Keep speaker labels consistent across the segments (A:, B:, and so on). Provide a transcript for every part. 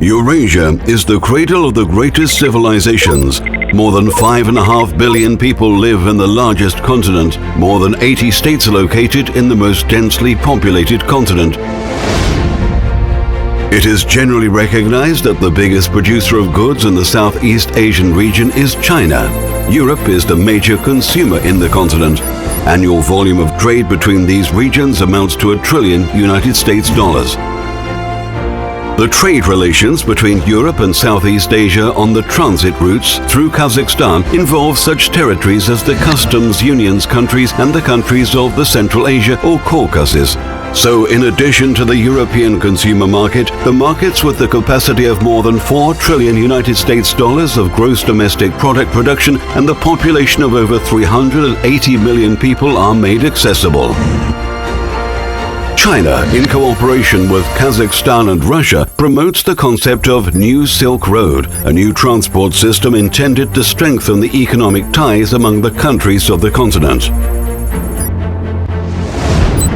A: Eurasia is the cradle of the greatest civilizations. More than 5.5 billion people live in the largest continent. More than 80 states are located in the most densely populated continent. It is generally recognized that the biggest producer of goods in the Southeast Asian region is China. Europe is the major consumer in the continent. Annual volume of trade between these regions amounts to $1 trillion United States dollars. The trade relations between Europe and Southeast Asia on the transit routes through Kazakhstan involve such territories as the customs unions countries and the countries of the Central Asia or Caucasus. So in addition to the European consumer market, the markets with the capacity of more than $4 trillion United States dollars of gross domestic product production and the population of over 380 million people are made accessible. China, in cooperation with Kazakhstan and Russia, promotes the concept of New Silk Road, a new transport system intended to strengthen the economic ties among the countries of the continent.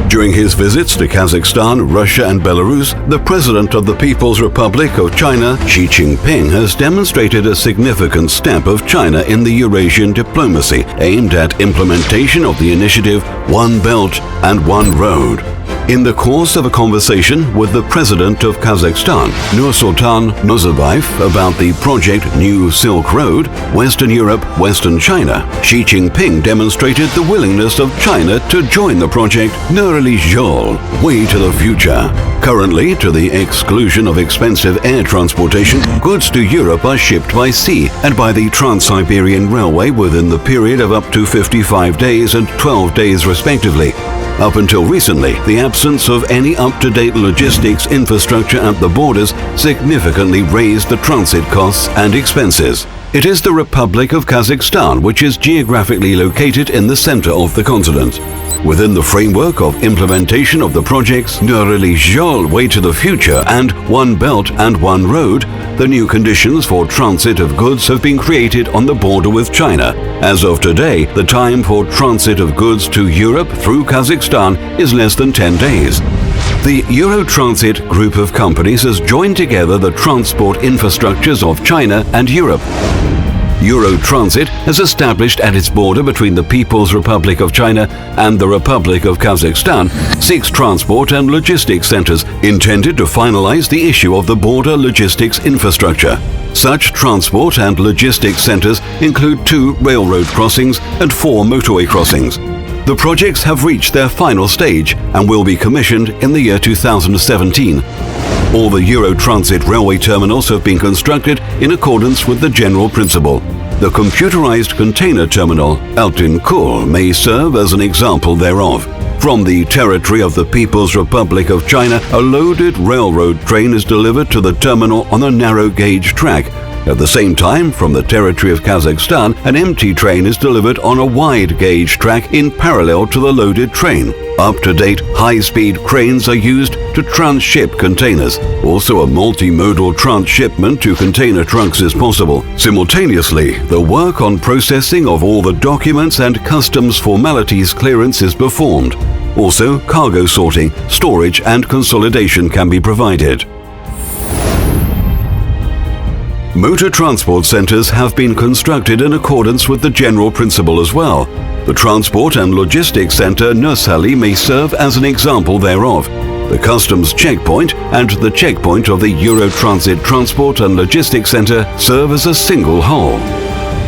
A: During his visits to Kazakhstan, Russia and Belarus, the President of the People's Republic of China, Xi Jinping, has demonstrated a significant step of China in the Eurasian diplomacy aimed at implementation of the initiative One Belt and One Road. In the course of a conversation with the President of Kazakhstan, Nursultan Nazarbayev, about the project New Silk Road, Western Europe, Western China, Xi Jinping demonstrated the willingness of China to join the project Nerali Zhol, Way to the Future. Currently, to the exclusion of expensive air transportation, goods to Europe are shipped by sea and by the Trans-Siberian Railway within the period of up to 55 days and 12 days respectively. Up until recently, the absence of any up-to-date logistics infrastructure at the borders significantly raised the transit costs and expenses. It is the Republic of Kazakhstan which is geographically located in the center of the continent. Within the framework of implementation of the projects Nerali Zhol, Way to the Future and One Belt and One Road, the new conditions for transit of goods have been created on the border with China. As of today, the time for transit of goods to Europe through Kazakhstan is less than 10 days. The Eurotransit group of companies has joined together the transport infrastructures of China and Europe. Eurotransit has established at its border between the People's Republic of China and the Republic of Kazakhstan 6 transport and logistics centers intended to finalize the issue of the border logistics infrastructure. Such transport and logistics centers include 2 railroad crossings and 4 motorway crossings. The projects have reached their final stage and will be commissioned in the year 2017. All the Eurotransit railway terminals have been constructed in accordance with the general principle. The computerized container terminal, Altin-Kul, may serve as an example thereof. From the territory of the People's Republic of China, a loaded railroad train is delivered to the terminal on a narrow-gauge track. At the same time, from the territory of Kazakhstan, an empty train is delivered on a wide-gauge track in parallel to the loaded train. Up-to-date high-speed cranes are used to transship containers. Also, a multimodal transshipment to container trucks is possible. Simultaneously, the work on processing of all the documents and customs formalities clearance is performed. Also, cargo sorting, storage and consolidation can be provided. Motor transport centers have been constructed in accordance with the general principle as well. The Transport and Logistics Center Nursali may serve as an example thereof. The Customs Checkpoint and the checkpoint of the Eurotransit Transport and Logistics Center serve as a single whole.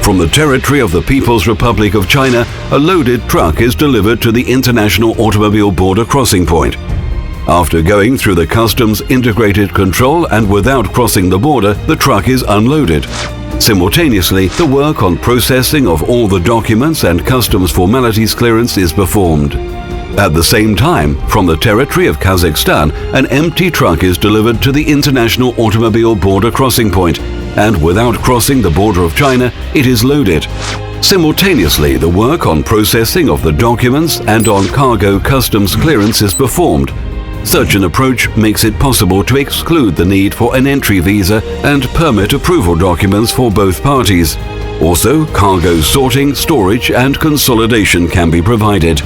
A: From the territory of the People's Republic of China, a loaded truck is delivered to the International Automobile Border Crossing Point. After going through the customs integrated control and without crossing the border, the truck is unloaded. Simultaneously, the work on processing of all the documents and customs formalities clearance is performed. At the same time, from the territory of Kazakhstan, an empty truck is delivered to the International Automobile Border Crossing Point, and without crossing the border of China, it is loaded. Simultaneously, the work on processing of the documents and on cargo customs clearance is performed. Such an approach makes it possible to exclude the need for an entry visa and permit approval documents for both parties. Also, cargo sorting, storage and consolidation can be provided.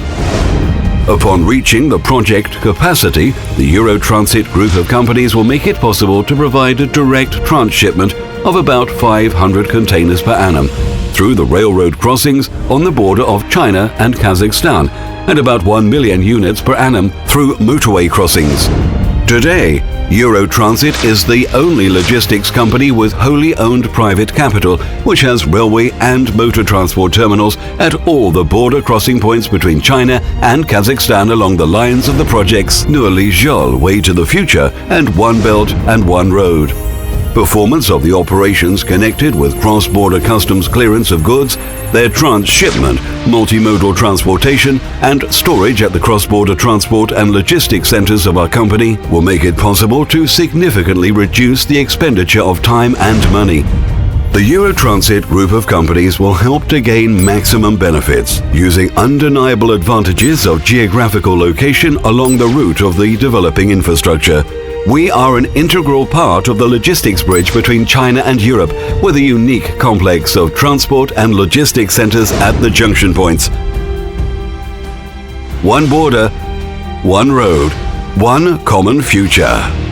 A: Upon reaching the project capacity, the Eurotransit group of companies will make it possible to provide a direct transshipment of about 500 containers per annum through the railroad crossings on the border of China and Kazakhstan, and about 1 million units per annum through motorway crossings. Today, Eurotransit is the only logistics company with wholly owned private capital, which has railway and motor transport terminals at all the border crossing points between China and Kazakhstan along the lines of the projects Nuali-Jol Way to the Future and One Belt and One Road. Performance of the operations connected with cross-border customs clearance of goods, their transshipment, multimodal transportation and storage at the cross-border transport and logistics centers of our company will make it possible to significantly reduce the expenditure of time and money. The Eurotransit group of companies will help to gain maximum benefits using undeniable advantages of geographical location along the route of the developing infrastructure. We are an integral part of the logistics bridge between China and Europe with a unique complex of transport and logistics centers at the junction points. One border, one road, one common future.